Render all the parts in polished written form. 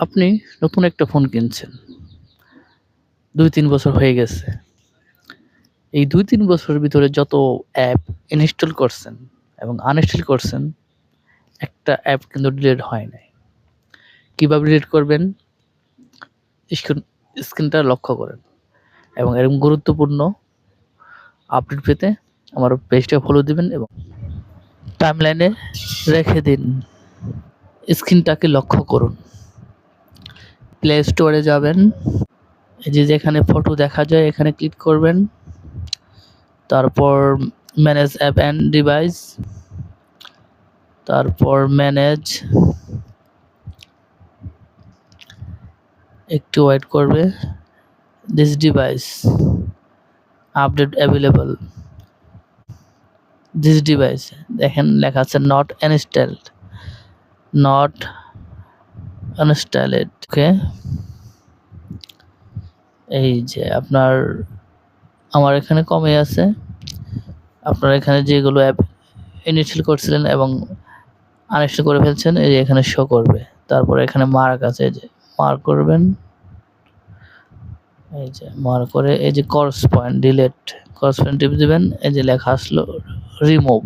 আপনি নতুন একটা ফোন কিনছেন। ২-৩ বছর হয়ে গেছে। এই ২-৩ বছরের ভিতরে যত অ্যাপ ইনস্টল করছেন এবং আনইনস্টল করছেন, একটা অ্যাপ কিন্তু ডিলিট হয় নাই। কিভাবে ডিলিট করবেন? স্ক্রিন স্ক্রিনটা লক্ষ্য করেন এবং এরকম গুরুত্বপূর্ণ আপডেট পেতে আমার পেজটা ফলো দিবেন এবং টাইমলাইনে রেখে দিন। স্ক্রিনটাকে লক্ষ্য করুন। প্লে স্টোরে যাবেন। এই যে যেখানে ফটো দেখা যায় এখানে ক্লিক করবেন। তারপর ম্যানেজ অ্যাপ অ্যান্ড ডিভাইস, তারপর ম্যানেজ, একটু ওয়েট করবে। This device update available. This device দেখেন লেখা আছে নট ইনস্টলড, নট আনইনস্টলড। ওকে, এই যে আমার এখানে কমে আছে। আপনার এখানে যেগুলো অ্যাপ ইনস্টল করছিলেন এবং আনইনস্টল করে ফেলছেন এই যে এখানে শো করবে। তারপরে এখানে মার্ক আছে, এই যে মার্ক করবেন। এই যে মার্ক করে এই যে করসপয়েন্ট ডিলিট, করসপয়েন্ট টিপ দিবেন। এই যে লেখা আসলো রিমুভ,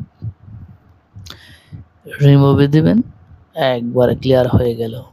রিমুভে দিবেন। একবারে ক্লিয়ার হয়ে গেল।